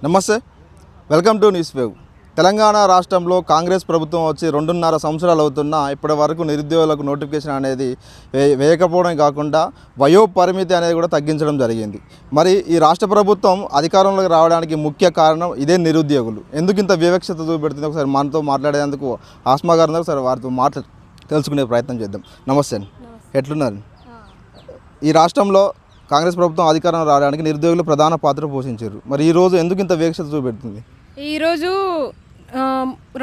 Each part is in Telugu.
నమస్తే, welcome to news wave. Telangana రాష్ట్రంలో కాంగ్రెస్ ప్రభుత్వం వచ్చి 2.5 సంవత్సరాలు అవుతున్నా ఇప్పటి వరకు నిరుద్యోగులకు నోటిఫికేషన్ అనేది వేయకపోవడం కాకుండా వయో పరిమితి అనేది కూడా తగ్గించడం జరిగింది. మరి ఈ రాష్ట్ర ప్రభుత్వం అధికారంలోకి రావడానికి ముఖ్య కారణం ఇదే నిరుద్యోగులు. ఎందుకు ఇంత వివక్షత చూపెడుతుంది? ఒకసారి మనతో మాట్లాడేందుకు ఆస్మా గారు ఉన్నారు. సరే, వారితో తెలుసుకునే ప్రయత్నం చేద్దాం. నమస్తే అండి, ఎట్లున్నారు? ఈ రాష్ట్రంలో కాంగ్రెస్ ప్రభుత్వం అధికారం రావడానికి నిరుద్యోగులు ప్రధాన పాత్ర పోషించారు. మరి ఈరోజు ఎందుకు ఇంత వివక్షత చూపెడుతుంది? ఈరోజు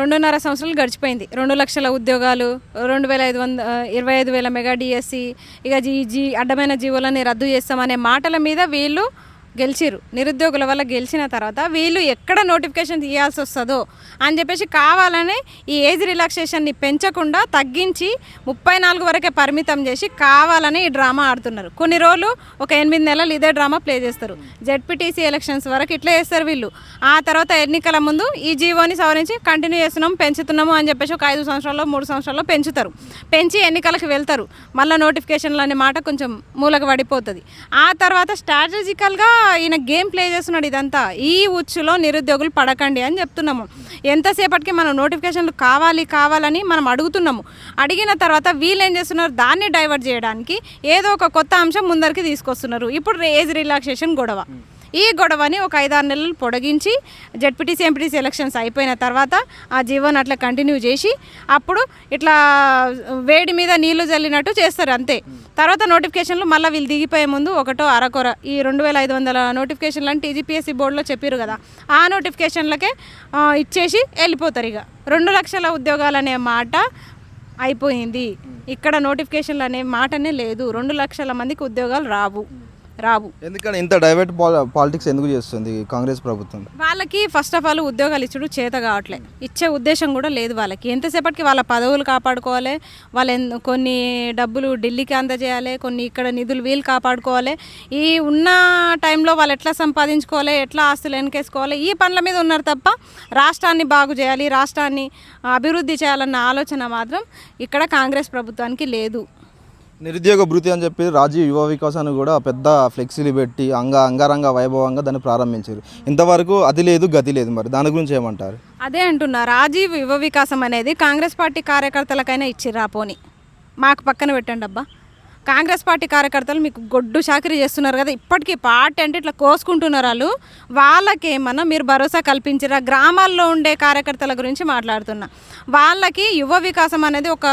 2.5 సంవత్సరాలు గడిచిపోయింది. 2 లక్షల ఉద్యోగాలు, 25,000 మెగా డిఎస్సి, ఇక అడ్డమైన జీవోలని రద్దు చేస్తామనే మాటల మీద వీళ్ళు గెలిచిరు. నిరుద్యోగుల వల్ల గెలిచిన తర్వాత వీళ్ళు ఎక్కడ నోటిఫికేషన్ తీయాల్సి వస్తుందో అని చెప్పేసి కావాలని ఈ ఏజ్ రిలాక్సేషన్ని పెంచకుండా తగ్గించి 34 వరకే పరిమితం చేసి కావాలని ఈ డ్రామా ఆడుతున్నారు. కొన్ని రోజులు ఒక 8 నెలలు ఇదే డ్రామా ప్లే చేస్తారు. జెడ్పీటీసీ ఎలక్షన్స్ వరకు ఇట్లా చేస్తారు వీళ్ళు. ఆ తర్వాత ఎన్నికల ముందు ఈ జీవోని సవరించి కంటిన్యూ చేస్తున్నాము, పెంచుతున్నాము అని చెప్పేసి ఒక 5 సంవత్సరాల్లో 3 సంవత్సరాల్లో పెంచుతారు. పెంచి ఎన్నికలకు వెళ్తారు. మళ్ళీ నోటిఫికేషన్లు అనే మాట కొంచెం మూలకు పడిపోతుంది. ఆ తర్వాత స్ట్రాటజికల్గా ఈయన గేమ్ ప్లే చేస్తున్నాడు. ఇదంతా ఈ ఉచ్చులో నిరుద్యోగులు పడకండి అని చెప్తున్నాము. ఎంతసేపటికి మనం నోటిఫికేషన్లు కావాలని మనం అడుగుతున్నాము. అడిగిన తర్వాత వీళ్ళు ఏం చేస్తున్నారు, దాన్ని డైవర్ట్ చేయడానికి ఏదో ఒక కొత్త అంశం ముందరికి తీసుకొస్తున్నారు. ఇప్పుడు ఏజ్ రిలాక్సేషన్ గొడవ. ఈ గొడవని ఒక 5-6 నెలలు పొడిగించి జెడ్పీటీసీ ఎంపీటీసీ ఎలక్షన్స్ అయిపోయిన తర్వాత ఆ జీవోని అట్లా కంటిన్యూ చేసి అప్పుడు ఇట్లా వేడి మీద నీళ్లు చల్లినట్టు చేస్తారు అంతే. తర్వాత నోటిఫికేషన్లు మళ్ళీ వీళ్ళు దిగిపోయే ముందు ఒకటో అరకొర ఈ 2,500 నోటిఫికేషన్లు అని టీజీపీఎస్సీ బోర్డులో చెప్పారు కదా, ఆ నోటిఫికేషన్లకే ఇచ్చేసి వెళ్ళిపోతారు. ఇక 2 లక్షల ఉద్యోగాలు అనే మాట అయిపోయింది. ఇక్కడ నోటిఫికేషన్లు అనే మాటనే లేదు. 2 లక్షల మందికి ఉద్యోగాలు రావు. ఎందుకని ఇంత డైవర్ట్ పాలిటిక్స్ ఎందుకు చేస్తుంది కాంగ్రెస్ ప్రభుత్వం? వాళ్ళకి ఫస్ట్ ఆఫ్ ఆల్ ఉద్యోగాలు ఇచ్చుడు చేత కావట్లే, ఇచ్చే ఉద్దేశం కూడా లేదు వాళ్ళకి. ఎంతసేపటికి వాళ్ళ పదవులు కాపాడుకోవాలి, కొన్ని డబ్బులు ఢిల్లీకి అందజేయాలి, కొన్ని ఇక్కడ నిధులు వీళ్ళు కాపాడుకోవాలి. ఈ ఉన్న టైంలో వాళ్ళు ఎట్లా సంపాదించుకోవాలి, ఎట్లా ఆస్తులు వెనకేసుకోవాలి, ఈ పనుల మీద ఉన్నారు తప్ప రాష్ట్రాన్ని బాగు చేయాలి, రాష్ట్రాన్ని అభివృద్ధి చేయాలన్న ఆలోచన మాత్రం ఇక్కడ కాంగ్రెస్ ప్రభుత్వానికి లేదు. నిరుద్యోగ భృతి అని చెప్పి రాజీవ్ యువ వికాసాన్ని కూడా పెద్ద ఫ్లెక్సీలు పెట్టి అంగరంగ వైభవంగా దాన్ని ప్రారంభించారు. ఇంతవరకు అది లేదు, గతి లేదు. మరి దాని గురించి ఏమంటారు? అదే అంటున్నా, రాజీవ్ యువ వికాసం అనేది కాంగ్రెస్ పార్టీ కార్యకర్తలకైనా ఇచ్చిర్రా పోని, మాకు పక్కన పెట్టండి అబ్బా. కాంగ్రెస్ పార్టీ కార్యకర్తలు మీకు గొడ్డు చాకరీ చేస్తున్నారు కదా, ఇప్పటికీ పార్టీ అంటే ఇట్లా కోసుకుంటున్నారు. వాళ్ళకేమన్నా మీరు భరోసా కల్పించరా? గ్రామాల్లో ఉండే కార్యకర్తల గురించి మాట్లాడుతున్నా. వాళ్ళకి యువ వికాసం అనేది ఒక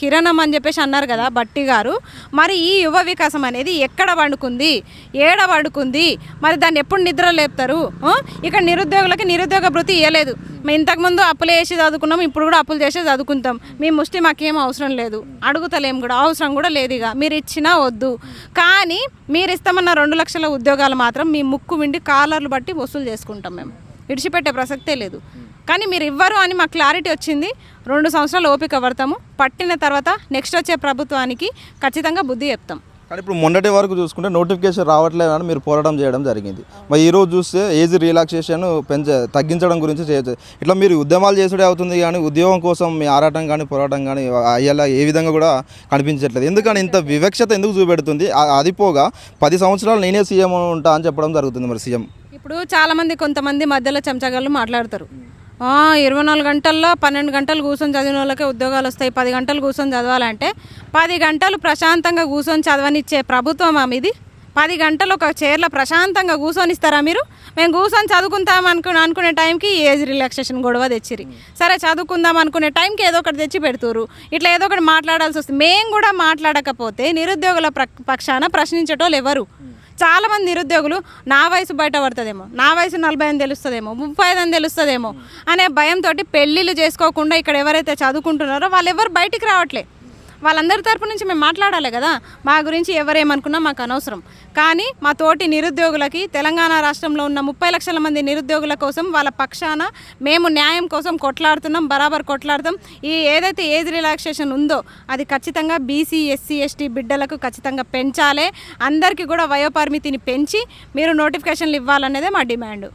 కిరణం అని చెప్పేసి అన్నారు కదా బట్టి గారు. మరి ఈ యువ వికాసం అనేది ఎక్కడ వండుకుంది, ఏడ వండుకుంది? మరి దాన్ని ఎప్పుడు నిద్ర లేపుతారు? ఇక్కడ నిరుద్యోగులకి నిరుద్యోగ భృతి ఇవ్వలేదు. మేము ఇంతకుముందు అప్పులు వేసి చదువుకున్నాం, ఇప్పుడు కూడా అప్పులు చేసి చదువుకుంటాం. మీ ముష్టి మాకేం అవసరం లేదు, అడుగుతలేం కూడా, అవసరం కూడా లేదు. ఇక మీరు ఇచ్చినా వద్దు. కానీ మీరు ఇస్తామన్న 2 లక్షల ఉద్యోగాలు మాత్రం మీ ముక్కు విండి కాలర్లు బట్టి వసూలు చేసుకుంటాం. మేము విడిచిపెట్టే ప్రసక్తే లేదు. కానీ మీరు ఇవ్వరు అని మాకు క్లారిటీ వచ్చింది. 2 సంవత్సరాలు ఓపిక పడతాము. పట్టిన తర్వాత నెక్స్ట్ వచ్చే ప్రభుత్వానికి ఖచ్చితంగా బుద్ధి చెప్తాం. కానీ ఇప్పుడు మొన్నటి వరకు చూసుకుంటే నోటిఫికేషన్ రావట్లేదు అని మీరు పోరాటం చేయడం జరిగింది. మరి ఈరోజు చూస్తే ఏజ్ రిలాక్సేషన్ తగ్గించడం గురించి చేయొచ్చు. ఇట్లా మీరు ఉద్యమాలు చేసుడే అవుతుంది, కానీ ఉద్యోగం కోసం మీ ఆరాటం కానీ పోరాటం కానీ అయ్యేలా ఏ విధంగా కూడా కనిపించట్లేదు. ఎందుకని ఇంత వివక్షత ఎందుకు చూపెడుతుంది? అది పోగా 10 సంవత్సరాలు నేనే సీఎం ఉంటా అని చెప్పడం జరుగుతుంది. మరి సీఎం ఇప్పుడు కొంతమంది మధ్యలో చెంచగాళ్ళు మాట్లాడతారు. 24 గంటల్లో 12 గంటలు కూర్చొని చదివిన వాళ్ళకే ఉద్యోగాలు వస్తాయి, 10 గంటలు కూర్చొని చదవాలంటే 10 గంటలు ప్రశాంతంగా కూర్చొని చదవనిచ్చే ప్రభుత్వం ఇది. 10 గంటలు ఒక చైర్లో ప్రశాంతంగా కూర్చొని ఇస్తారా మీరు? మేము కూర్చొని చదువుకుందాం అనుకునే టైంకి ఏజ్ రిలాక్సేషన్ గొడవ తెచ్చిరి. సరే, చదువుకుందాం అనుకునే టైంకి ఏదో ఒకటి తెచ్చి పెడుతురు. ఇట్లా ఏదో ఒకటి మాట్లాడాల్సి వస్తుంది. మేము కూడా మాట్లాడకపోతే నిరుద్యోగుల పక్షాన ప్రశ్నించేటోళ్ళు ఎవరు? చాలామంది నిరుద్యోగులు నా వయసు బయట పడుతుందేమో, నా వయసు 40 అని తెలుస్తుందేమో, 35 అని తెలుస్తుందేమో అనే భయంతో పెళ్ళిళ్ళు చేసుకోకుండా ఇక్కడ ఎవరైతే చదువుకుంటున్నారో వాళ్ళు ఎవరు బయటికి రావట్లే. వాళ్ళందరి తరపు నుంచి మేము మాట్లాడాలి కదా. మా గురించి ఎవరేమనుకున్నా మాకు అనవసరం. కానీ మా తోటి నిరుద్యోగులకి, తెలంగాణ రాష్ట్రంలో ఉన్న 30 లక్షల మంది నిరుద్యోగుల కోసం, వాళ్ళ పక్షాన మేము న్యాయం కోసం కొట్లాడుతున్నాం, బరాబర్ కొట్లాడతాం. ఏదైతే ఏజ్ రిలాక్సేషన్ ఉందో అది ఖచ్చితంగా బీసీ, ఎస్సీ, ఎస్టీ బిడ్డలకు ఖచ్చితంగా పెంచాలి. అందరికీ కూడా వయోపరిమితిని పెంచి మీరు నోటిఫికేషన్లు ఇవ్వాలనేదే మా డిమాండ్.